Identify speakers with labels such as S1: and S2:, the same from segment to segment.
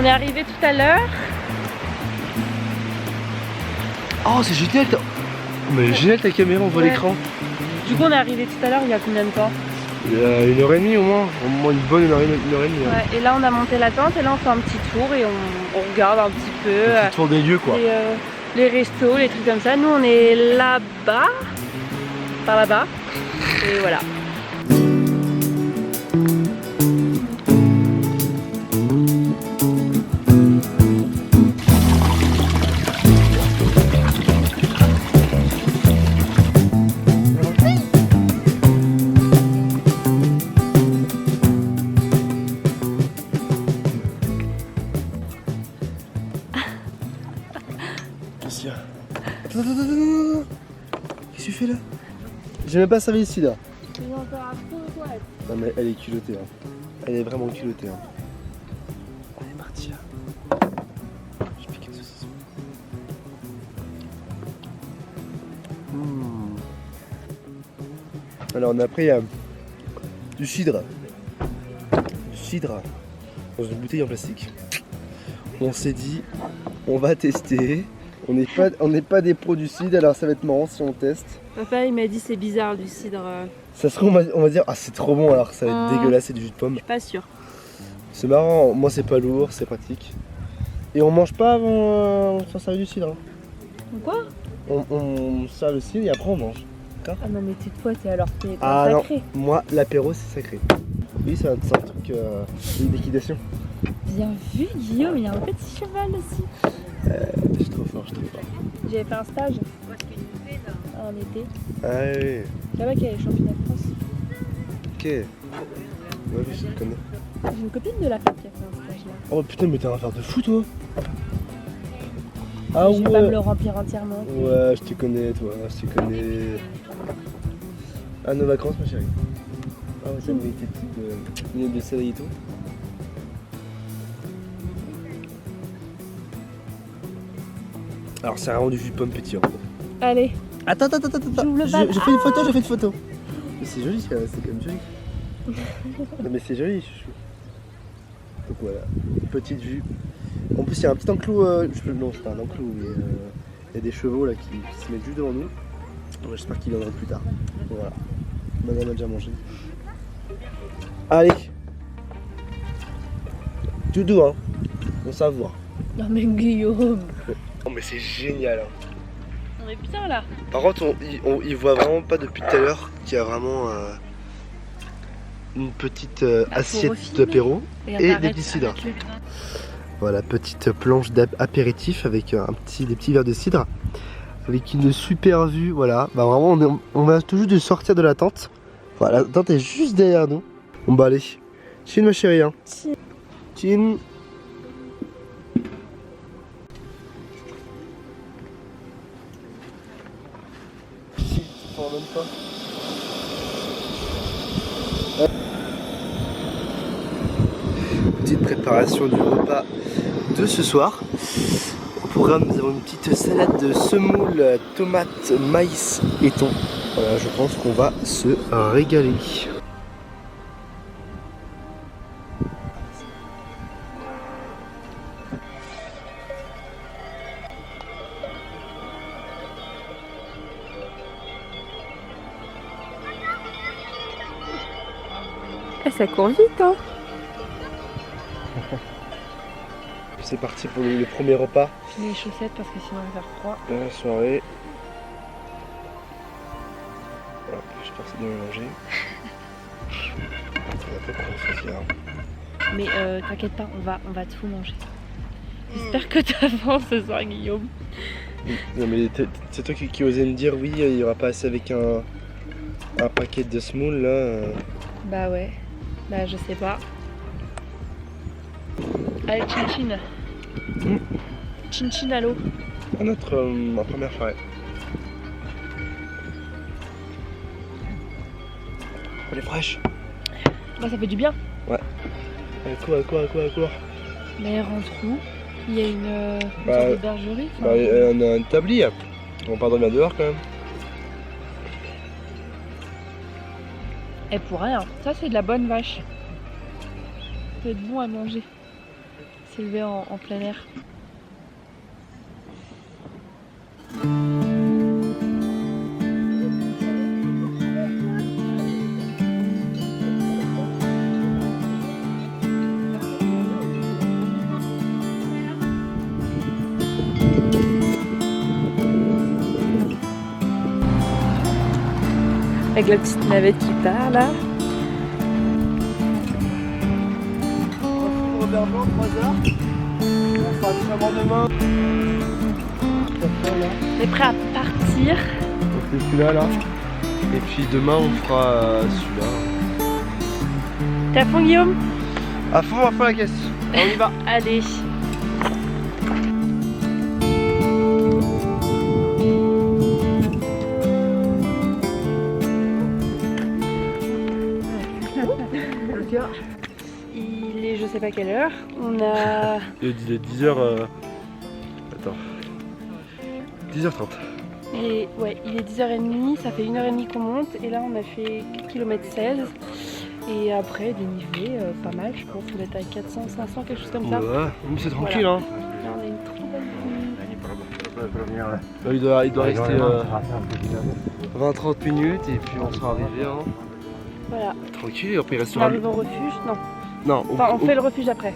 S1: est arrivé tout à l'heure.
S2: Oh, c'est génial. Mais génial ta caméra, on voit l'écran.
S1: Du coup, on est arrivé tout à l'heure il y a combien de temps?
S2: Il y a 1h30 au moins une bonne 1h30.
S1: Ouais, et là, on a monté la tente et là, on fait un petit tour et on regarde un petit peu.
S2: Un petit tour des lieux quoi.
S1: Les restos, les trucs comme ça. Nous, on est là-bas, par là-bas. Et voilà.
S2: Qu'est-ce qu'il y a? Attends. Qu'est-ce que tu fais là? J'ai même pas servi ici là. Non mais elle est culottée hein. Elle est vraiment culottée hein. Elle est partie là. Je pique un saucisson. Alors après il y a du cidre. Du cidre dans une bouteille en plastique. On s'est dit on va tester. On n'est pas des pros du cidre, alors ça va être marrant si on teste.
S1: Papa il m'a dit c'est bizarre du cidre.
S2: Ça serait on va dire ah c'est trop bon alors que ça va être dégueulasse, c'est du jus de pomme.
S1: Je suis pas sûre.
S2: C'est marrant, moi c'est pas lourd, c'est pratique. Et on mange pas avant de servir du cidre. Hein.
S1: Quoi?
S2: On sert le cidre et après on mange.
S1: Ah non mais t'es toi, t'es alors t'es
S2: sacré. Non, moi l'apéro c'est sacré. Oui c'est un truc d'équitation.
S1: Bien vu Guillaume, il y a un petit cheval aussi.
S2: Je suis trop fort,
S1: J'avais fait un stage en été.
S2: Ah oui.
S1: C'est là-bas qu'il y a les championnats de France.
S2: Ok. Ouais oui je le connais.
S1: J'ai une copine de la fac qui a fait un stage là.
S2: Oh putain mais t'es un affaire de fou toi. Ah
S1: je vais pas me le remplir entièrement.
S2: Ouais je te connais toi, je te connais. À nos vacances ma chérie. Ah ouais ça avait été petite minute de soleil et tout. Alors c'est vraiment du jus de pomme pétillant.
S1: Allez.
S2: Attends.
S1: J'ouvre le bal.
S2: Je fais une photo. Mais c'est joli, c'est quand même joli. Non mais c'est joli, chouchou. Donc voilà, petite vue. En plus il y a un petit enclos, non c'est pas un enclos, mais il y a des chevaux là qui se mettent juste devant nous. J'espère qu'ils viendront plus tard. Voilà. Madame a déjà mangé. Allez. Tout doux hein. On savoure.
S1: Non mais Guillaume.
S2: Oh mais c'est génial hein.
S1: On est bien là.
S2: Par contre, il voit vraiment pas depuis tout à l'heure qu'il y a vraiment une petite assiette d'apéro et des petits cidres. Voilà, petite planche d'apéritif avec des petits verres de cidre, avec une super vue. Voilà, bah vraiment, on va tout juste de sortir de la tente. Voilà, la tente est juste derrière nous. Bon bah allez, chin ma chérie. Hein. Chin. Même pas. Petite préparation du repas de ce soir. Au programme, nous avons une petite salade de semoule, tomates, maïs et thon. Voilà, je pense qu'on va se régaler.
S1: Ça court vite hein.
S2: C'est parti pour le premier repas.
S1: Je mets les chaussettes parce que sinon il va faire froid.
S2: De la soirée. Voilà, j'espère que c'est bien mangé.
S1: Mais t'inquiète pas, on va tout manger. J'espère que t'as faim ce soir Guillaume.
S2: Non mais c'est toi qui osais me dire oui, il y aura pas assez avec un paquet de semoule là.
S1: Bah ouais. Bah je sais pas. Allez, chin-chin. Chin-chin à l'eau.
S2: Ma première soirée. Elle est fraîche.
S1: Bah ça fait du bien.
S2: Ouais. Quoi.
S1: Mais rentre où? Il y a une sorte de bergerie.
S2: Bah on a un établi. On part dormir dehors quand même.
S1: Et pour rien. Ça c'est de la bonne vache. Ça peut être bon à manger. s'élever en plein air. Avec la petite navette qui part là.
S2: Robert Blanc, 3h. On fera le chemin demain.
S1: On est prêt à partir.
S2: On fait celui-là là. Et puis demain on fera celui-là.
S1: T'es à fond Guillaume?
S2: À fond la caisse. On y va.
S1: Allez. Il est je sais pas quelle heure. On a...
S2: Il est 10h... Attends. 10h30.
S1: Il est 10h30, ça fait 1h30 qu'on monte et là on a fait 4 km 16 et après dénivelé pas mal, je pense qu'on est à 400, 500, quelque chose comme ça.
S2: Ouais, c'est tranquille
S1: voilà.
S2: hein.
S1: Là on a une trop bonne
S2: Il doit rester 20-30 minutes et puis on sera arrivé hein.
S1: Voilà.
S2: Tranquille et après il
S1: On
S2: restera...
S1: arrive au refuge, non.
S2: Non,
S1: Enfin on fait le refuge après.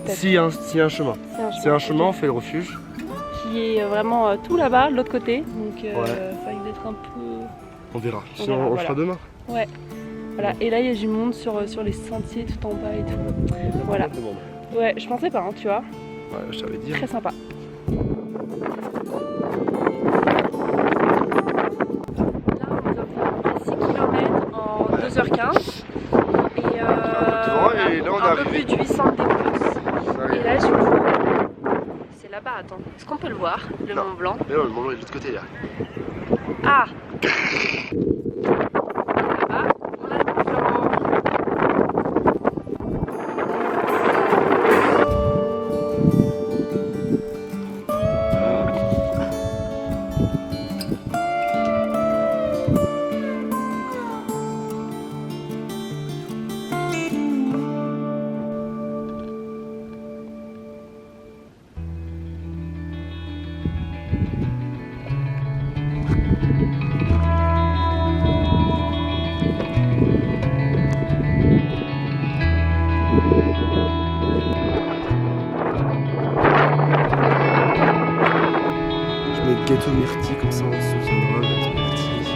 S2: Si y a un chemin. C'est un chemin, on fait le refuge.
S1: Qui est vraiment tout là-bas, de l'autre côté. Donc ça risque d'être un peu...
S2: On verra. Sinon on le fera demain.
S1: Ouais. Voilà. Et là il y a du monde sur les sentiers tout en bas et tout. Voilà. Ouais, je pensais pas, hein, tu vois.
S2: Ouais, je t'avais dit.
S1: Très sympa. Là on doit faire 6 km en 2h15. Et
S2: là, on est
S1: un peu plus de 800 de plus. Et là je vois... C'est là-bas, attends. Est-ce qu'on peut le voir, le Mont Blanc?
S2: Mais non, le Mont Blanc est de l'autre côté là.
S1: Ah! Là-bas, on a le Mont Blanc.
S2: Gâteau myrtille comme ça on se souviendra, gâteau myrtille.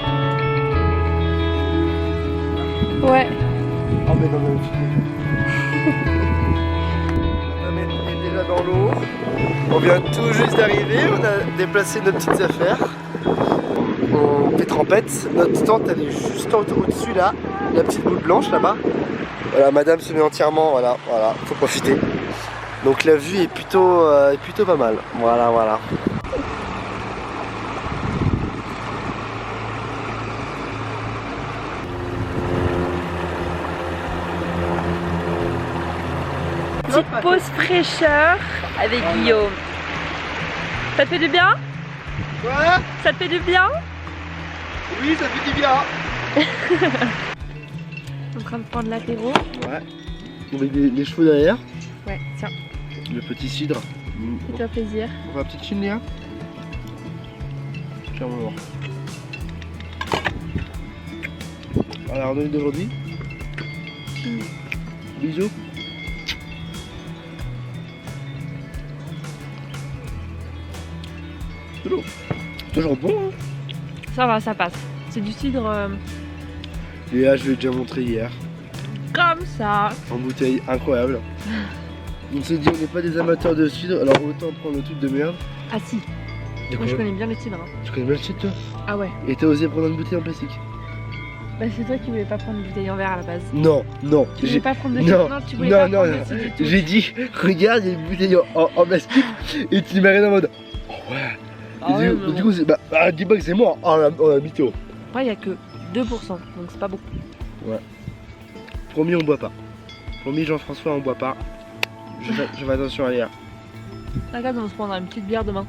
S1: Ouais.
S2: Oh mais non mais on est déjà dans l'eau. On vient tout juste d'arriver, on a déplacé nos petites affaires. On fait trempette. Notre tente elle est juste au-dessus là, la petite boule blanche là-bas. Voilà, madame se met entièrement, voilà, faut profiter. Donc la vue est plutôt pas mal. Voilà.
S1: Petite pause fraîcheur avec Guillaume. Ça te fait du bien?
S2: Ouais.
S1: Ça te fait du bien?
S2: Oui, ça fait du bien.
S1: En train de prendre l'apéro.
S2: Ouais. On met les cheveux derrière.
S1: Ouais, tiens.
S2: Le petit cidre.
S1: Fais-toi plaisir.
S2: On va la petite chine, Léa. Tiens, on va voir. Voilà, randonnée d'aujourd'hui. Bisous. Toujours bon hein.
S1: Ça va, ça passe. C'est du cidre
S2: Léa, je l'ai déjà montré hier.
S1: comme ça.
S2: En bouteille, incroyable. On s'est dit on n'est pas des amateurs de cidre, alors autant prendre le truc de merde.
S1: Ah si. Moi je connais bien le cidre. Hein.
S2: Tu connais bien le cidre toi?
S1: Ah ouais.
S2: Et t'as osé prendre une bouteille en plastique?
S1: Bah c'est toi qui voulais pas prendre une bouteille en verre à la base.
S2: Non.
S1: Tu voulais pas prendre de cidre? Non, tu voulais pas prendre de cidre du tout.
S2: J'ai dit, regarde, il y a une bouteille en plastique et tu m'as regardé en mode oh ouais.
S1: Ah ouais,
S2: du coup, dis pas que c'est moi, on a mytho.
S1: Après, il n'y a que 2%, donc c'est pas beaucoup.
S2: Ouais. Promis, on boit pas. Promis, Jean-François, on boit pas. Je fais attention à Léa.
S1: Regarde, on va se prendre une petite bière demain.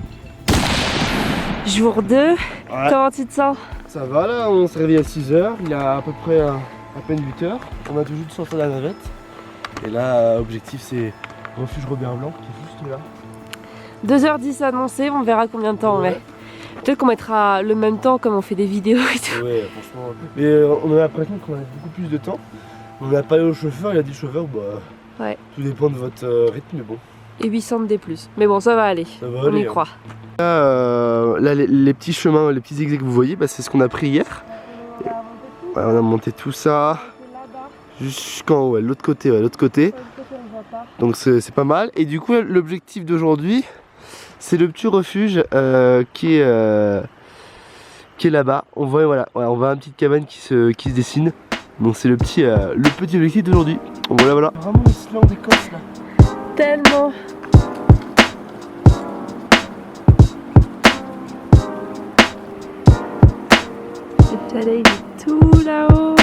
S1: Jour 2, ouais. Comment tu te sens?
S2: Ça va là, on s'est réveillé à 6h, il a à peu près à peine 8h. On a tout juste sorti de la navette. Et là, objectif c'est Refuge Robert Blanc qui est juste là.
S1: 2h10 annoncé, on verra combien de temps on met. Peut-être qu'on mettra le même temps comme on fait des vidéos et tout.
S2: Ouais, franchement. Mais on a l'impression qu'on a beaucoup plus de temps. On a parlé au chauffeur, il a dit chauffeur, bah.
S1: Ouais.
S2: Tout dépend de votre rythme, mais bon.
S1: Et 800 de D+. Mais bon, ça va aller.
S2: Ça va
S1: on
S2: aller,
S1: y croit.
S2: Là, les petits chemins, les petits zigzags que vous voyez, bah, c'est ce qu'on a pris hier. Ouais, on a monté tout ça jusqu'en haut, l'autre côté, l'autre côté. Donc c'est pas mal. Et du coup, l'objectif d'aujourd'hui, c'est le petit refuge qui est là-bas. On voit, voilà, on voit une petite cabane qui se dessine. Donc c'est le petit objectif d'aujourd'hui. Voilà. Vraiment l'Islande d'Écosse là.
S1: Tellement. Le chalet il est tout là-haut.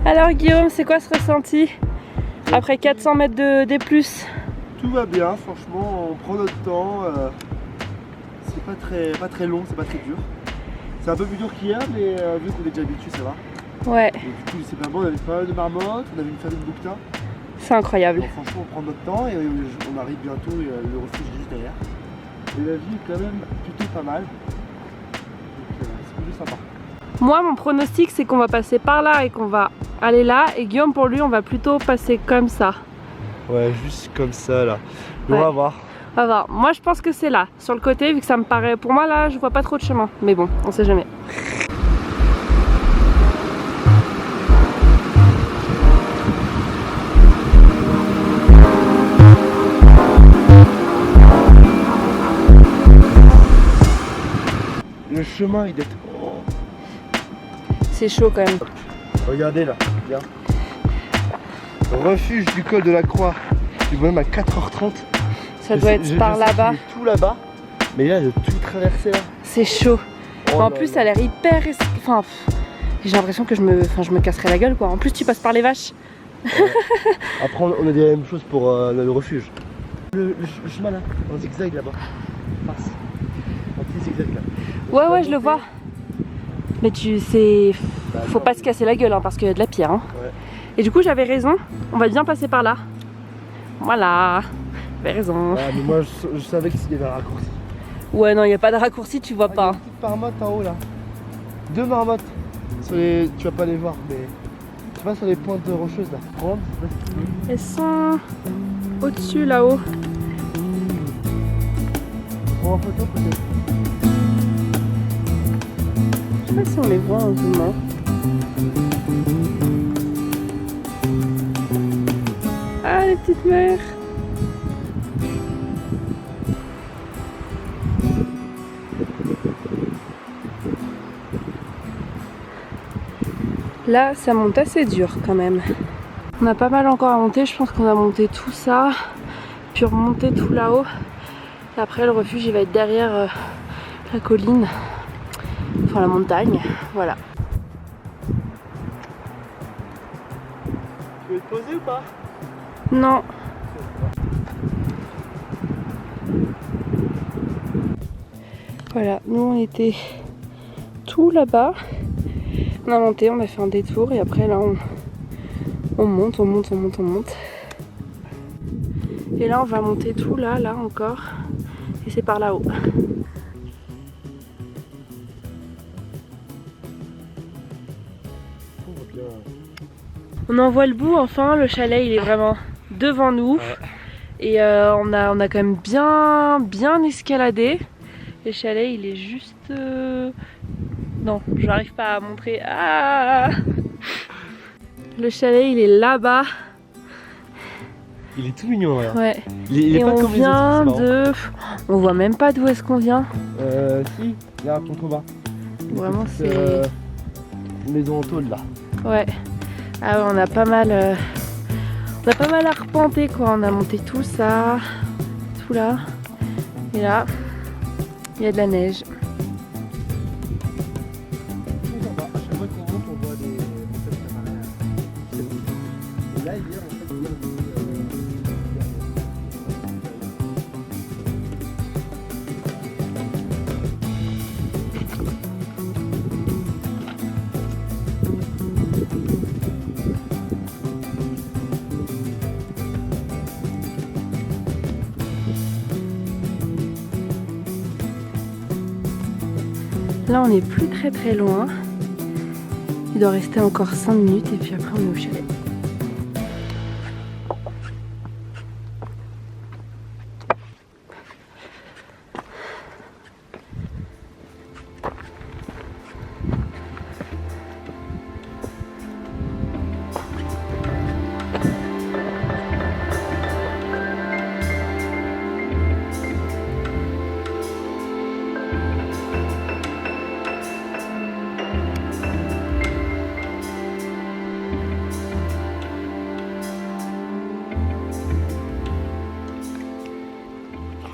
S1: Alors Guillaume, c'est quoi ce ressenti après 400 mètres de D+?
S2: Tout va bien, franchement, on prend notre temps. C'est pas très long, c'est pas très dur. C'est un peu plus dur qu'hier, mais vu qu'on est déjà habitué, ça va.
S1: Ouais.
S2: Et du coup, c'est pas bon, on avait pas mal de marmottes, on avait une famille de bouquetins.
S1: C'est incroyable.
S2: Donc, franchement, on prend notre temps et on arrive bientôt et le refuge est juste derrière. Et la vie est quand même plutôt pas mal. Donc c'est plutôt sympa.
S1: Moi, mon pronostic, c'est qu'on va passer par là et qu'on va aller là. Et Guillaume, pour lui, on va plutôt passer comme ça.
S2: Ouais, juste comme ça là. Mais
S1: Ouais.
S2: on va voir.
S1: On va voir. Moi, je pense que c'est là, sur le côté, vu que ça me paraît... Pour moi, là, je vois pas trop de chemin. Mais bon, on sait jamais.
S2: Le chemin, il est...
S1: C'est chaud quand même.
S2: Regardez là, regarde. Refuge du col de la Croix. Tu vois même à 4h30.
S1: Ça doit être par là-bas.
S2: Tout là-bas. Mais là, de tout traverser là.
S1: C'est chaud.
S2: Oh
S1: en
S2: là
S1: plus,
S2: là.
S1: ça a l'air hyper... Enfin, j'ai l'impression que je me casserais la gueule, quoi. En plus, tu passes par les vaches.
S2: Ouais. Après, on a dit la même chose pour le refuge. Le chemin là, en zigzag là-bas. Passe. Un petit zigzag là.
S1: Ouais, je le vois. Mais faut pas se casser la gueule, hein, parce qu'il y a de la pierre. Hein.
S2: Ouais.
S1: Et du coup, j'avais raison. On va bien passer par là. Voilà. J'avais raison.
S2: Ouais, mais moi, je savais qu'il y avait un raccourci.
S1: Ouais, non, il n'y a pas de raccourci, tu vois
S2: Il y a
S1: pas.
S2: une petite marmotte en haut là. 2 marmottes. Tu vas pas les voir, mais tu vas sur les pointes rocheuses là. Prendre,
S1: Elles sont au-dessus, là-haut.
S2: prends en photo peut-être.
S1: Je sais pas si on les voit en zoomant. Ah, les petites mères. Là, ça monte assez dur quand même. On a pas mal encore à monter. Je pense qu'on a monté tout ça, puis remonter tout là-haut. Et après, le refuge, il va être derrière la colline, enfin la montagne. Voilà.
S2: Tu veux te poser ou pas?
S1: Non. Voilà, nous on était tout là-bas. On a monté, on a fait un détour et après là On monte, on monte, on monte, on monte. Et là on va monter tout là, là encore. Et c'est par là-haut. On en voit le bout enfin, le chalet il est vraiment devant nous. Et on a quand même bien escaladé. Le chalet il est juste... Non, j'arrive pas à montrer. Ah, le chalet il est là-bas.
S2: Il est tout mignon là.
S1: Ouais.
S2: Il est
S1: et
S2: pas
S1: on
S2: comme
S1: vient
S2: les autres,
S1: de... On voit même pas d'où est-ce qu'on vient.
S2: Si, là, contrebas.
S1: Vraiment c'est...
S2: Maison en tôle là.
S1: Ouais. Ah ouais, on a pas mal arpenté quoi. On a monté tout ça, tout là. Et là, il y a de la neige.
S2: À chaque fois qu'on monte, on voit des... Et là, hier, en fait,
S1: Là on n'est plus très loin. Il doit rester encore 5 minutes et puis après on est au chalet.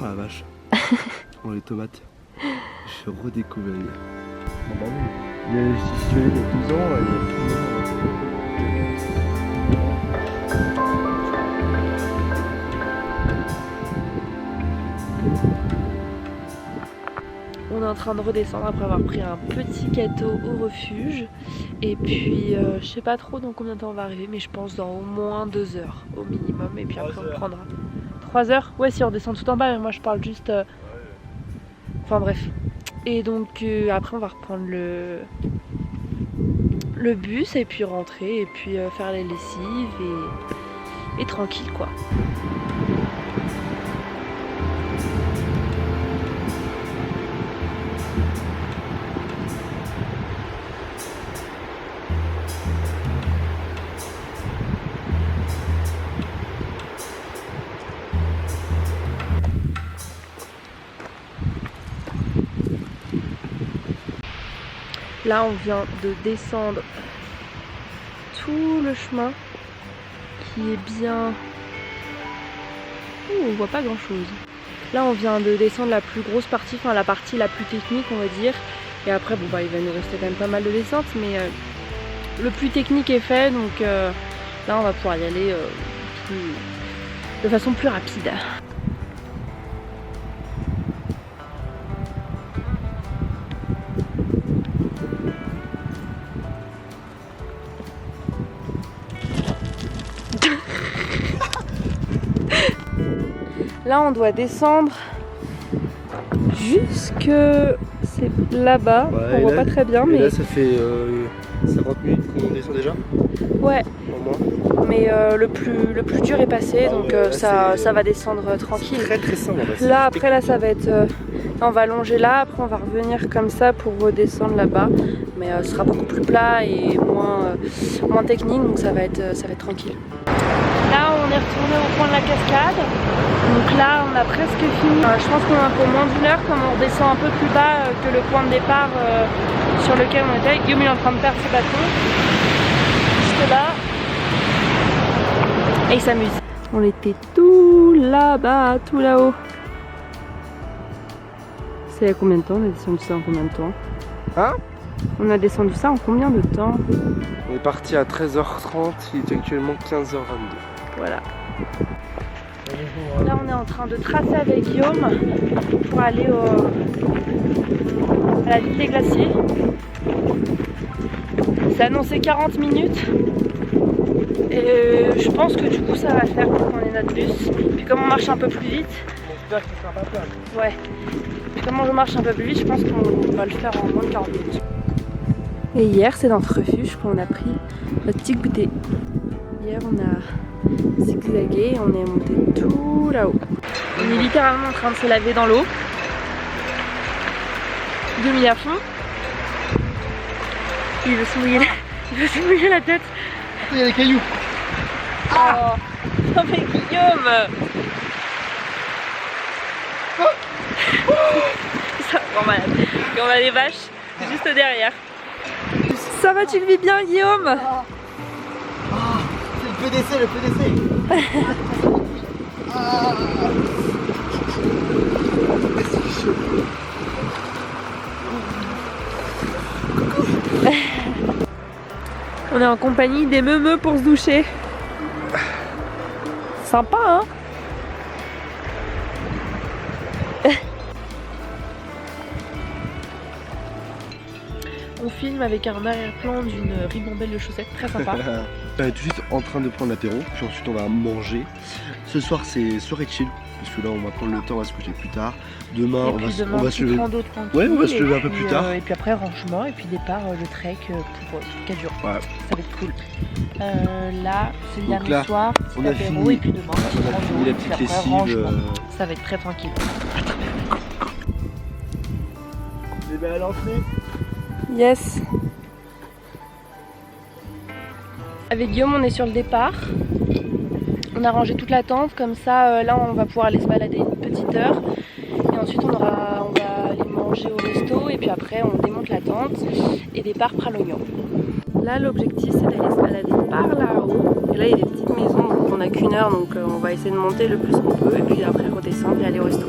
S2: Oh la vache. Oh les tomates. Je redécouvre. Il y a j'y suis allé il y a 12 ans.
S1: On est en train de redescendre après avoir pris un petit gâteau au refuge. Et puis je sais pas trop dans combien de temps on va arriver, mais je pense dans au moins 2 heures au minimum. Et puis après on prendra 3 heures. Ouais, si on descend tout en bas, mais moi je parle juste... Enfin bref. Et donc après on va reprendre le bus et puis rentrer et puis faire les lessives et tranquille quoi. Là on vient de descendre tout le chemin qui est bien... Ouh, on voit pas grand chose. Là on vient de descendre la plus grosse partie, enfin la partie la plus technique on va dire. Et après bon bah il va nous rester quand même pas mal de descente, mais le plus technique est fait, donc là on va pouvoir y aller de façon plus rapide. Là on doit descendre jusque c'est là-bas, ouais, on voit pas très bien, mais
S2: là ça fait 50 minutes qu'on descend déjà.
S1: Ouais. Mais le plus dur est passé, donc ça va descendre tranquille.
S2: Très simple.
S1: Là après là ça va être, on va longer là, après on va revenir comme ça pour redescendre là-bas, mais ce sera beaucoup plus plat et moins technique, donc ça va être tranquille. Là on est retourné au point de la cascade, donc là on a presque fini. Je pense qu'on a un peu moins d'une heure comme on redescend un peu plus bas que le point de départ sur lequel on était. Guillaume il est en train de perdre ses bâtons, juste là, et il s'amuse. On était tout là-bas, tout là-haut. C'est à combien de temps? On a descendu ça en combien de temps?
S2: Hein?
S1: On a descendu ça en combien de temps?
S2: On est parti à 13h30, il est actuellement 15h22.
S1: Voilà. Là on est en train de tracer avec Guillaume pour aller à la ville des glaciers. C'est annoncé 40 minutes. Et je pense que du coup ça va faire pour qu'on ait notre bus. Puis comme on marche un peu plus vite.
S2: J'espère qu'il sera pas plein.
S1: Ouais. Puis comme on marche un peu plus vite, je pense qu'on va le faire en moins de 40 minutes. Et hier c'est dans notre refuge qu'on a pris notre petit goûter. Hier on a zigzagué et on est monté tout là-haut. On est littéralement en train de se laver dans l'eau. Demi à fond. Il veut se mouiller la tête.
S2: Il y a des cailloux.
S1: Ah oh mais Guillaume. Ça rend malade. Et on a les vaches juste derrière. Ça va, tu le vis bien Guillaume?
S2: C'est le PDC,
S1: On est en compagnie des meumeux pour se doucher. Sympa hein? On filme avec un arrière-plan d'une ribambelle de chaussettes très sympa.
S2: On est tout de suite en train de prendre l'apéro, puis ensuite on va manger. Ce soir c'est soirée chill, parce que là on va prendre le temps, on va se coucher plus tard. Demain on va se lever. Ouais, on va se lever un peu plus tard.
S1: Et puis après rangement et puis départ le trek pour 4 jours.
S2: Ouais.
S1: Ça va être cool. Là c'est le dernier
S2: là,
S1: soir,
S2: on a fini,
S1: et puis demain
S2: on a fini la petite lessive.
S1: Ça va être très tranquille.
S2: Et bien à l'entrée.
S1: Yes. Avec Guillaume on est sur le départ. On a rangé toute la tente, comme ça là on va pouvoir aller se balader une petite heure. Et ensuite on va aller manger au resto et puis après on démonte la tente et départ Pralognan. Là l'objectif c'est d'aller se balader par là-haut. Et là il y a des petites maisons donc on n'a qu'une heure donc on va essayer de monter le plus qu'on peut et puis après redescendre et aller au resto.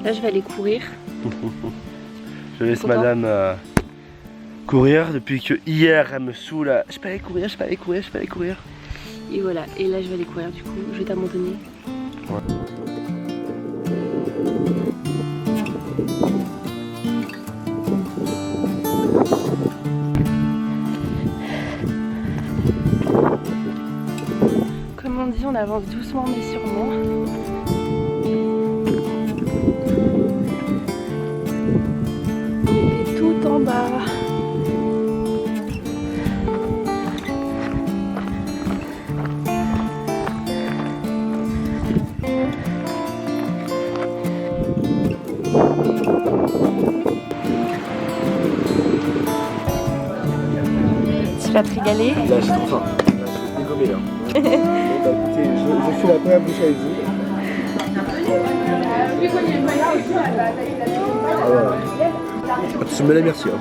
S1: Là je vais aller courir.
S2: Je laisse madame courir depuis que hier elle me saoule. Je peux aller courir, je peux aller courir, je peux aller courir.
S1: Et voilà, et là je vais aller courir du coup, je vais t'abandonner.
S2: Ouais.
S1: Comme on dit, on avance doucement mais sûrement. Tout en bas. Tu vas te régaler?
S2: Là j'ai trop faim. Là je vais dégommer là. Bon bah écoutez, je fais la première bouche avec vous. Ah ouais. Tu me la merci. Hein.